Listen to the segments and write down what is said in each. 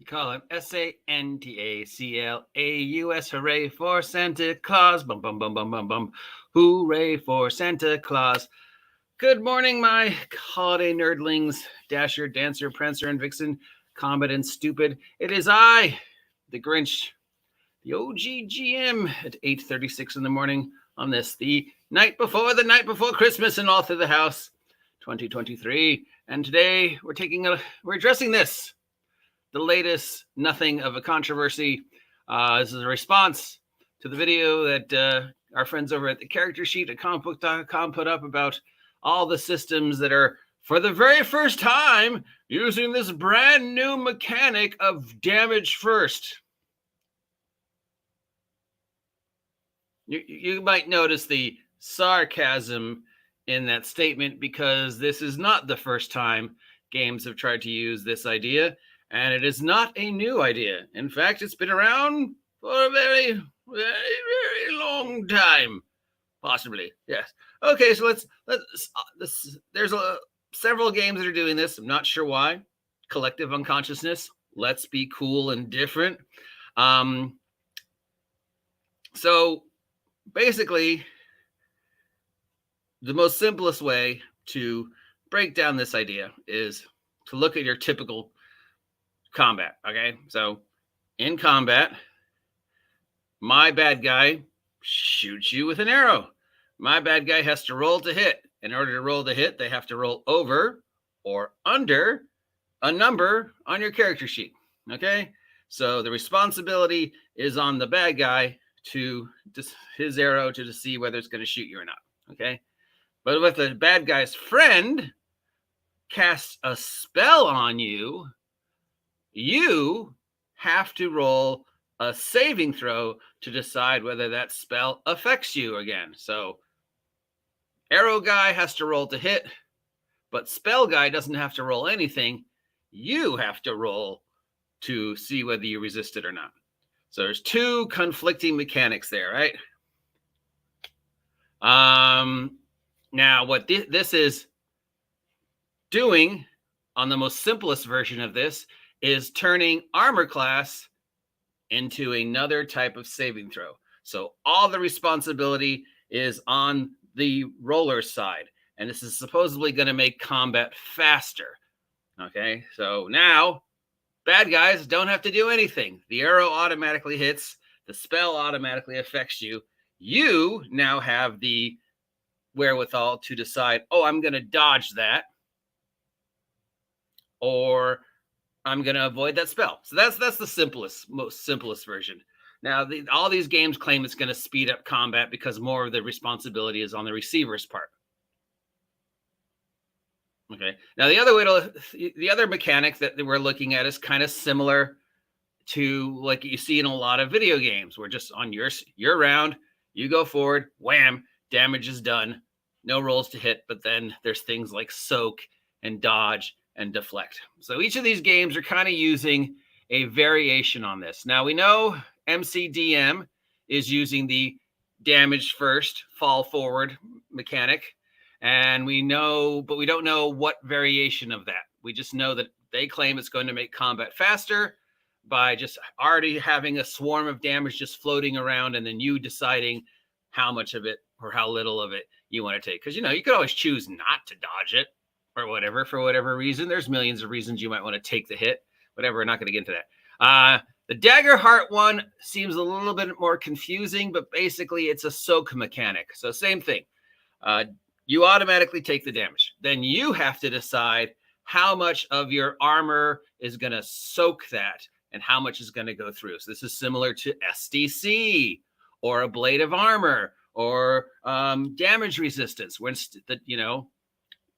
Call him Santaclaus. Hooray for Santa Claus. Bum, bum, bum, bum, bum, bum. Hooray for Santa Claus. Good morning, my holiday nerdlings, Dasher, Dancer, Prancer, and Vixen, Comet, and Stupid. It is I, the Grinch, the OGGM at 8:36 in the morning on this, the night before Christmas and all through the house, 2023. And today we're addressing this, the latest nothing of a controversy. This is a response to the video that our friends over at the character sheet at comicbook.com put up about all the systems that are, for the very first time, using this brand new mechanic of damage first. You might notice the sarcasm in that statement because this is not the first time games have tried to use this idea, and it is not a new idea. In fact, it's been around for a very, very, very long time. Possibly, yes. Okay, so there's several games that are doing this. I'm not sure why. Collective unconsciousness. Let's be cool and different. So basically, the most simplest way to break down this idea is to look at your typical combat. Okay, so in combat, my bad guy shoots you with an arrow. My bad guy has to roll to hit. In order to roll to hit, they have to roll over or under a number on your character sheet. Okay, so the responsibility is on the bad guy to his arrow to see whether it's going to shoot you or not. Okay, but if the bad guy's friend casts a spell on you, you have to roll a saving throw to decide whether that spell affects you again. So arrow guy has to roll to hit, but spell guy doesn't have to roll anything. You have to roll to see whether you resist it or not. So there's two conflicting mechanics there, right? Now, what this is doing on the most simplest version of this is turning armor class into another type of saving throw. So all the responsibility is on the roller side, and this is supposedly going to make combat faster. Okay, so now bad guys don't have to do anything. The arrow automatically hits. The spell automatically affects you. You now have the wherewithal to decide, oh, I'm going to dodge that, or I'm going to avoid that spell. So that's the most simplest version. Now, all these games claim it's going to speed up combat because more of the responsibility is on the receiver's part. Okay. Now, the other mechanic that we're looking at is kind of similar to like you see in a lot of video games, where just on your round, you go forward, wham, damage is done, no rolls to hit. But then there's things like soak and dodge and deflect. So each of these games are kind of using a variation on this. Now we know MCDM is using the damage first, fall forward mechanic. And we know, but we don't know what variation of that. We just know that they claim it's going to make combat faster by just already having a swarm of damage just floating around, and then you deciding how much of it or how little of it you want to take. Because, you could always choose not to dodge it or whatever, for whatever reason. There's millions of reasons you might want to take the hit, whatever. We're not going to get into that. The Dagger Heart one seems a little bit more confusing, but basically it's a soak mechanic. So same thing. You automatically take the damage. Then you have to decide how much of your armor is going to soak that and how much is going to go through. So this is similar to SDC or a blade of armor or damage resistance.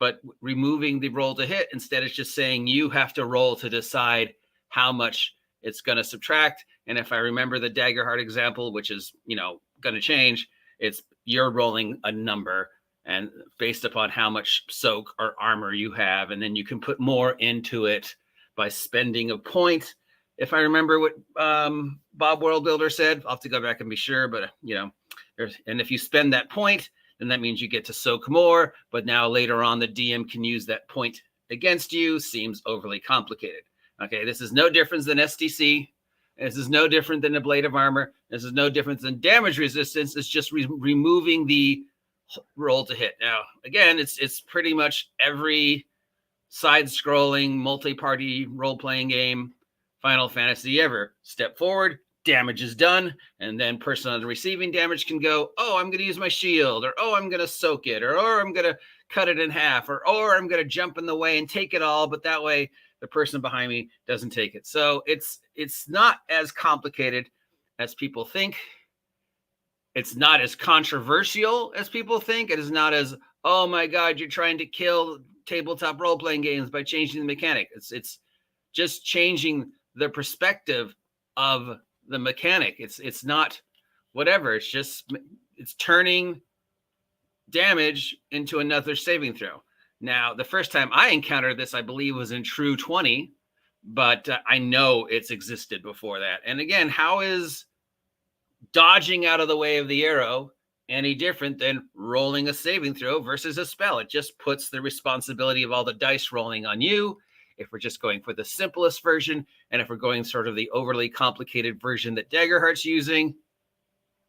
But removing the roll to hit, instead it's just saying you have to roll to decide how much it's going to subtract. And if I remember the Dagger Heart example, which is, going to change, it's you're rolling a number and based upon how much soak or armor you have. And then you can put more into it by spending a point. If I remember what Bob Worldbuilder said, I'll have to go back and be sure, but and if you spend that point, then that means you get to soak more. But now later on, the DM can use that point against you. Seems overly complicated. Okay, this is no different than STC. This is no different than a blade of armor. This is no different than damage resistance. It's just removing the roll to hit. Now, again, it's pretty much every side-scrolling multi-party role-playing game Final Fantasy ever. Step forward, damage is done, and then person on the receiving damage can go, oh, I'm going to use my shield, or oh, I'm going to soak it, or I'm going to cut it in half, or I'm going to jump in the way and take it all, but that way the person behind me doesn't take it. So it's not as complicated as people think. It's not as controversial as people think. It is not as, oh my God, you're trying to kill tabletop role-playing games by changing the mechanic. It's just changing the perspective of the mechanic. It's not whatever. It's turning damage into another saving throw. Now, the first time I encountered this, I believe, was in True 20, but I know it's existed before that. And again, how is dodging out of the way of the arrow any different than rolling a saving throw versus a spell? It just puts the responsibility of all the dice rolling on you. If we're just going for the simplest version, and if we're going sort of the overly complicated version that Daggerheart's using,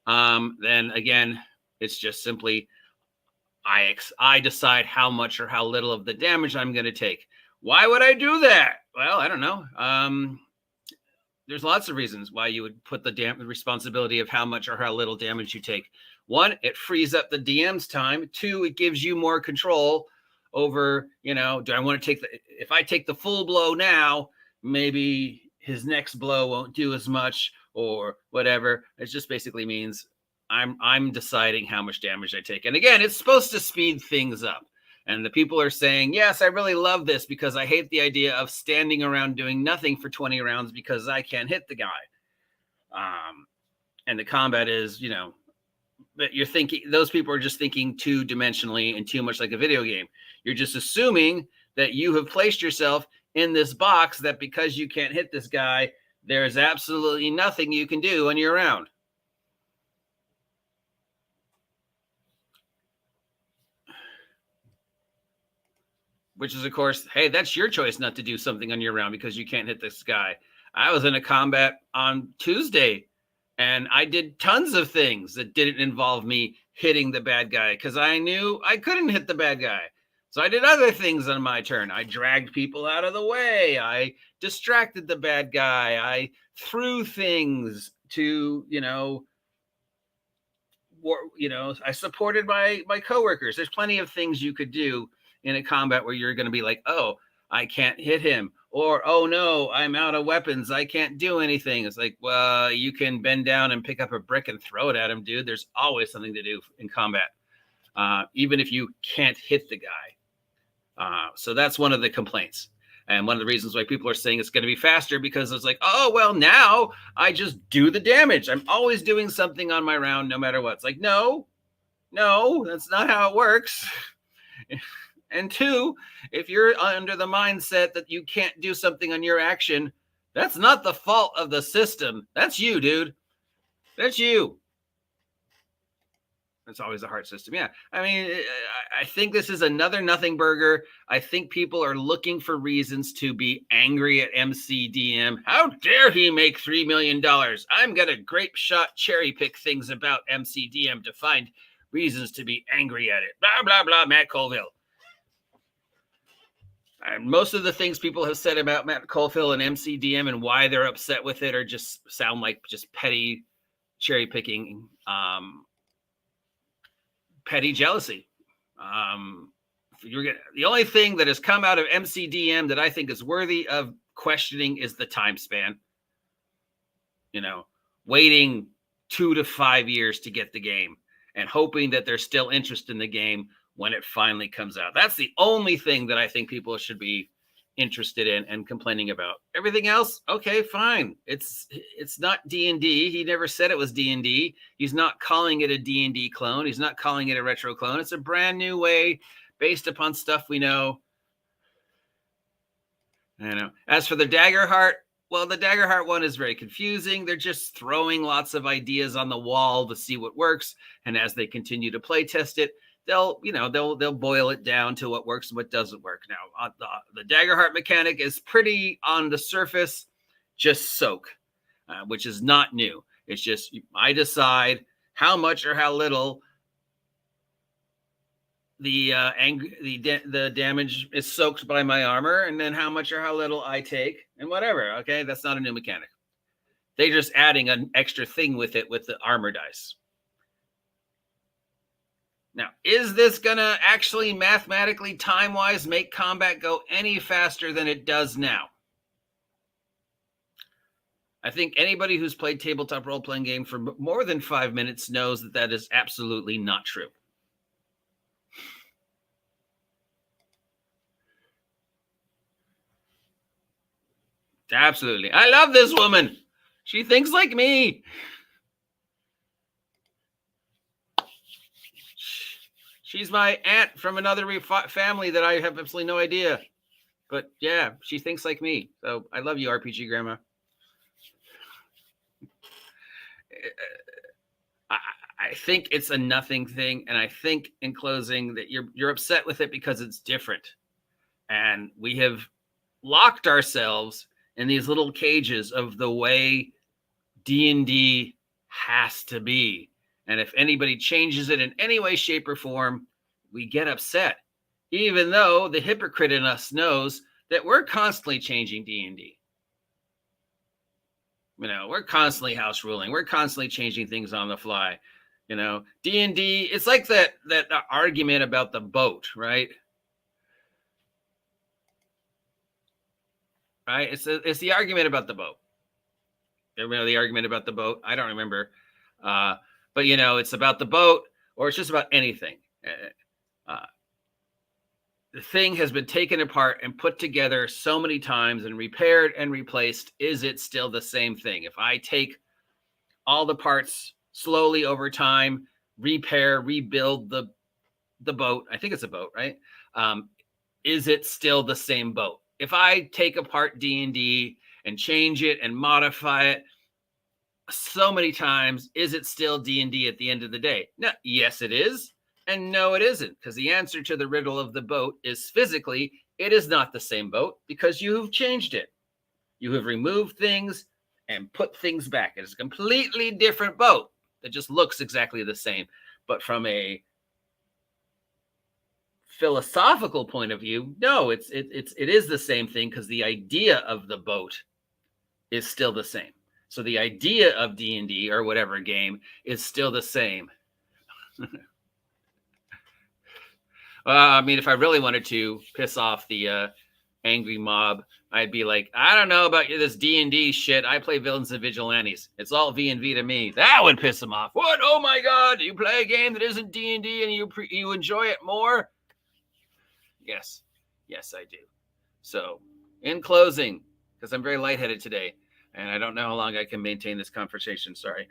then again, it's just simply I decide how much or how little of the damage I'm going to take. Why would I do that? Well, I don't know. There's lots of reasons why you would put the responsibility of how much or how little damage you take. One, it frees up the DM's time. Two, it gives you more control over, do I want to if I take the full blow now, maybe his next blow won't do as much or whatever. It just basically means I'm deciding how much damage I take. And again, it's supposed to speed things up. And the people are saying, yes, I really love this because I hate the idea of standing around doing nothing for 20 rounds because I can't hit the guy. And the combat is, but you're thinking, those people are just thinking two-dimensionally and too much like a video game. You're just assuming that you have placed yourself in this box that because you can't hit this guy, there's absolutely nothing you can do on your round. Which is, of course, hey, that's your choice not to do something on your round because you can't hit this guy. I was in a combat on Tuesday, and I did tons of things that didn't involve me hitting the bad guy because I knew I couldn't hit the bad guy. So I did other things on my turn. I dragged people out of the way. I distracted the bad guy. I threw things to, I supported my coworkers. There's plenty of things you could do in a combat where you're going to be like, oh, I can't hit him, or, oh no, I'm out of weapons. I can't do anything. It's like, well, you can bend down and pick up a brick and throw it at him, dude. There's always something to do in combat, even if you can't hit the guy. So that's one of the complaints. And one of the reasons why people are saying it's going to be faster because it's like, oh, well, now I just do the damage. I'm always doing something on my round no matter what. It's like, no, that's not how it works. And two, if you're under the mindset that you can't do something on your action, that's not the fault of the system. That's you, dude. That's you. It's always a heart system. Yeah. I mean, I think this is another nothing burger. I think people are looking for reasons to be angry at MCDM. How dare he make $3 million? I'm going to grape shot cherry pick things about MCDM to find reasons to be angry at it. Blah, blah, blah, Matt Colville. And most of the things people have said about Matt Colville and MCDM and why they're upset with it are just sound like just petty cherry picking, petty jealousy. The only thing that has come out of MCDM that I think is worthy of questioning is the time span. Waiting 2 to 5 years to get the game and hoping that there's still interest in the game when it finally comes out. That's the only thing that I think people should be interested in and complaining about. Everything else, okay, fine. It's not D&D. He never said it was D&D. He's not calling it a D&D clone. He's not calling it a retro clone. It's a brand new way based upon stuff we know. As for the Daggerheart, well, the Daggerheart one is very confusing. They're just throwing lots of ideas on the wall to see what works. And as they continue to play test it, they'll boil it down to what works and what doesn't work. Now, the Daggerheart mechanic is pretty on the surface, just soak, which is not new. It's just I decide how much or how little the damage is soaked by my armor, and then how much or how little I take, and whatever. Okay, that's not a new mechanic. They're just adding an extra thing with it with the armor dice. Now, is this gonna actually mathematically, time-wise, make combat go any faster than it does now? I think anybody who's played tabletop role-playing game for more than 5 minutes knows that that is absolutely not true. Absolutely. I love this woman. She thinks like me. She's my aunt from another family that I have absolutely no idea. But yeah, she thinks like me. So I love you, RPG Grandma. I think it's a nothing thing. And I think in closing that you're upset with it because it's different. And we have locked ourselves in these little cages of the way D&D has to be. And if anybody changes it in any way, shape, or form, we get upset, even though the hypocrite in us knows that we're constantly changing D&D. We're constantly house ruling. We're constantly changing things on the fly. D&D, it's like that argument about the boat, right? Right? It's the argument about the boat. Remember the argument about the boat? I don't remember. But, it's about the boat, or it's just about anything. The thing has been taken apart and put together so many times and repaired and replaced. Is it still the same thing? If I take all the parts slowly over time, rebuild the boat, I think it's a boat, right? Is it still the same boat? If I take apart D&D and change it and modify it so many times, is it still D&D at the end of the day? No, yes, it is. And no, it isn't. Because the answer to the riddle of the boat is physically, it is not the same boat because you've changed it. You have removed things and put things back. It is a completely different boat that just looks exactly the same. But from a philosophical point of view, no, it is the same thing because the idea of the boat is still the same. So the idea of D&D or whatever game is still the same. If I really wanted to piss off the angry mob, I'd be like, I don't know about this D&D shit. I play villains and vigilantes. It's all V&V to me. That would piss them off. What? Oh my God! You play a game that isn't D&D and you enjoy it more? Yes, I do. So, in closing, because I'm very lightheaded today, and I don't know how long I can maintain this conversation. Sorry.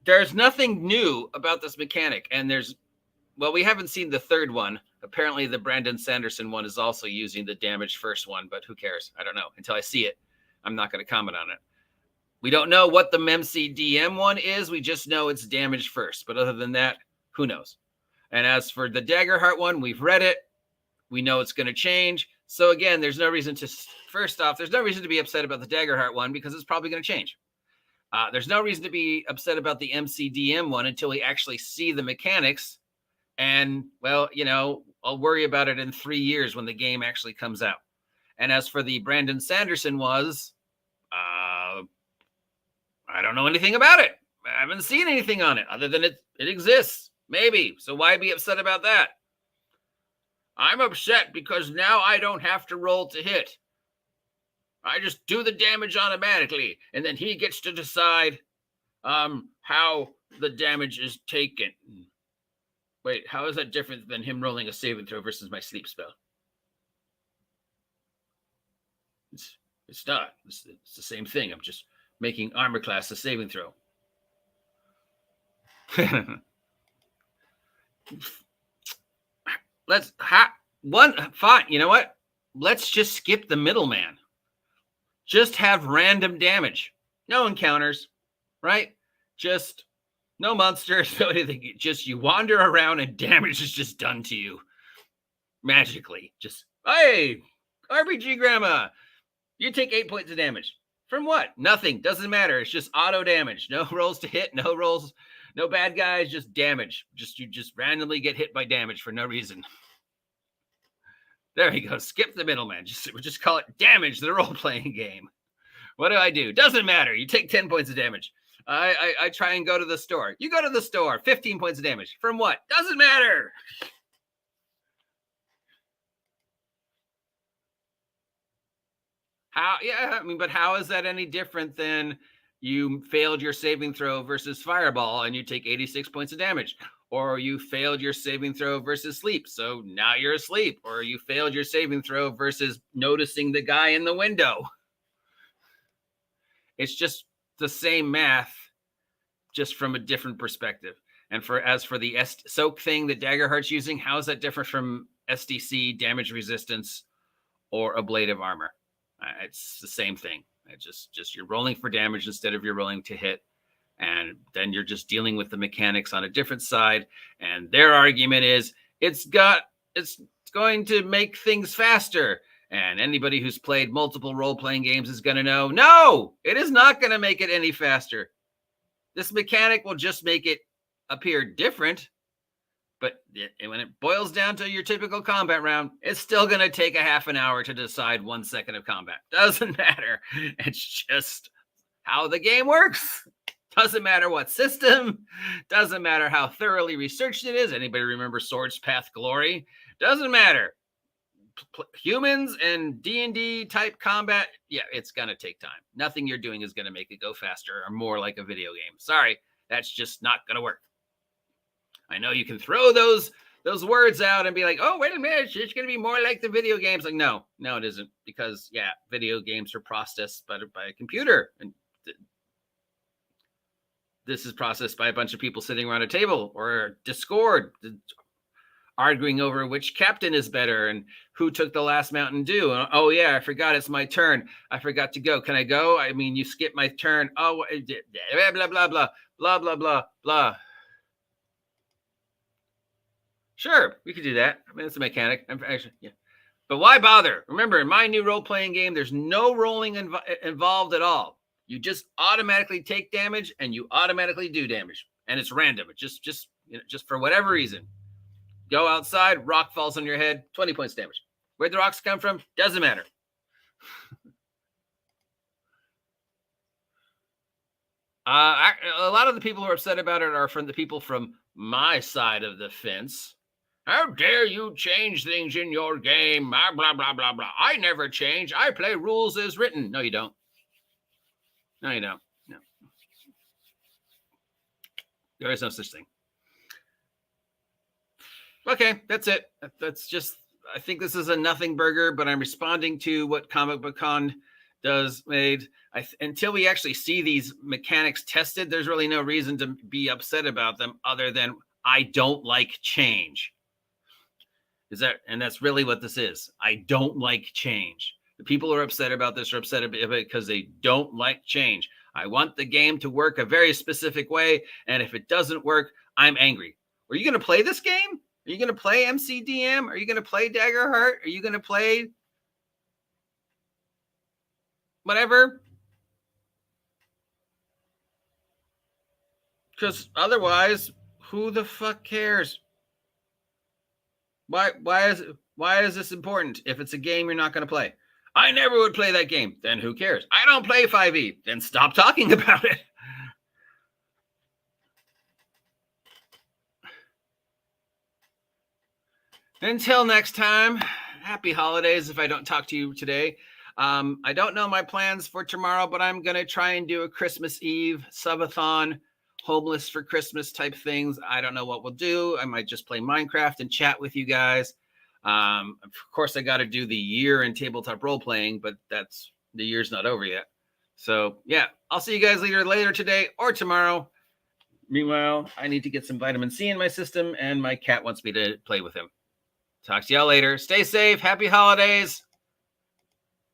There's nothing new about this mechanic, and we haven't seen the third one. Apparently, the Brandon Sanderson one is also using the damage first one, but who cares? I don't know. Until I see it, I'm not going to comment on it. We don't know what the MCDM one is. We just know it's damage first. But other than that, who knows? And as for the Daggerheart one, we've read it. We know it's going to change. So again, there's no reason to be upset about the Daggerheart one because it's probably going to change. There's no reason to be upset about the MCDM one until we actually see the mechanics. And, well, I'll worry about it in 3 years when the game actually comes out. And as for the Brandon Sanderson I don't know anything about it. I haven't seen anything on it other than it exists. Maybe. So why be upset about that? I'm upset because now I don't have to roll to hit. I just do the damage automatically, and then he gets to decide how the damage is taken. Wait, how is that different than him rolling a saving throw versus my sleep spell? It's not. It's the same thing. I'm just making armor class a saving throw. Fine. You know what? Let's just skip the middleman. Just have random damage. No encounters, right? Just No monsters, no anything. Just you wander around and damage is just done to you magically. Just, hey, RPG grandma, you take 8 points of damage. From what? Nothing. Doesn't matter. It's just auto damage. No rolls to hit, no rolls, no bad guys, just damage. You just randomly get hit by damage for no reason. There you go. Skip the middleman. Just call it damage, the role-playing game. What do? Doesn't matter. You take 10 points of damage. I try and go to the store. You go to the store. 15 points of damage. From what? Doesn't matter. How? Yeah, I mean, but how is that any different than you failed your saving throw versus fireball and you take 86 points of damage? Or you failed your saving throw versus sleep, so now you're asleep. Or you failed your saving throw versus noticing the guy in the window. It's just the same math, just from a different perspective. And as for the soak thing that Daggerheart's using, how is that different from SDC, damage resistance, or ablative armor? It's the same thing. It's just you're rolling for damage instead of you're rolling to hit. And then you're just dealing with the mechanics on a different side. And their argument is it's going to make things faster. And anybody who's played multiple role-playing games is going to know, no, it is not going to make it any faster. This mechanic will just make it appear different. But when it boils down to your typical combat round, it's still going to take a half an hour to decide 1 second of combat. Doesn't matter. It's just how the game works. Doesn't matter what system. Doesn't matter how thoroughly researched it is. Anybody remember Swords Path Glory? Doesn't matter. Humans and D&D type combat, yeah, it's going to take time. Nothing you're doing is going to make it go faster or more like a video game. Sorry, that's just not going to work. I know you can throw those words out and be like, oh, wait a minute, it's going to be more like the video games. Like, no, it isn't. Because, yeah, video games are processed by a computer. And this is processed by a bunch of people sitting around a table or Discord arguing over which captain is better and who took the last Mountain Dew. And, oh, yeah, I forgot it's my turn. I forgot to go. Can I go? I mean, you skipped my turn. Oh, blah, blah, blah, blah, blah, blah, blah, blah. Sure, we could do that. I mean, it's a mechanic. Actually, yeah. But why bother? Remember, in my new role-playing game, there's no rolling involved at all. You just automatically take damage and you automatically do damage. And it's random. It's just for whatever reason. Go outside, rock falls on your head, 20 points damage. Where'd the rocks come from? Doesn't matter. A lot of the people who are upset about it are from the people from my side of the fence. How dare you change things in your game? Blah, blah, blah, blah, blah. I never change. I play rules as written. No, you don't. No, you don't. No. There is no such thing. Okay, that's it. That's just, I think this is a nothing burger, but I'm responding to what Comic Book Con made. Until we actually see these mechanics tested, there's really no reason to be upset about them other than I don't like change. And that's really what this is. I don't like change. The people who are upset about this are upset about it because they don't like change. I want the game to work a very specific way, and if it doesn't work, I'm angry. Are you going to play this game? Are you going to play MCDM? Are you going to play Daggerheart? Are you going to play whatever? Because otherwise, who the fuck cares? Why is this important if it's a game you're not going to play? I never would play that game. Then who cares? I don't play 5e. Then stop talking about it. Until next time, happy holidays if I don't talk to you today. I don't know my plans for tomorrow, but I'm going to try and do a Christmas Eve subathon, homeless for Christmas type things. I don't know what we'll do. I might just play Minecraft and chat with you guys. Of course, I got to do the year in tabletop role playing, but the year's not over yet. So yeah, I'll see you guys later today or tomorrow. Meanwhile, I need to get some vitamin C in my system, and my cat wants me to play with him. Talk to y'all later. Stay safe. Happy holidays.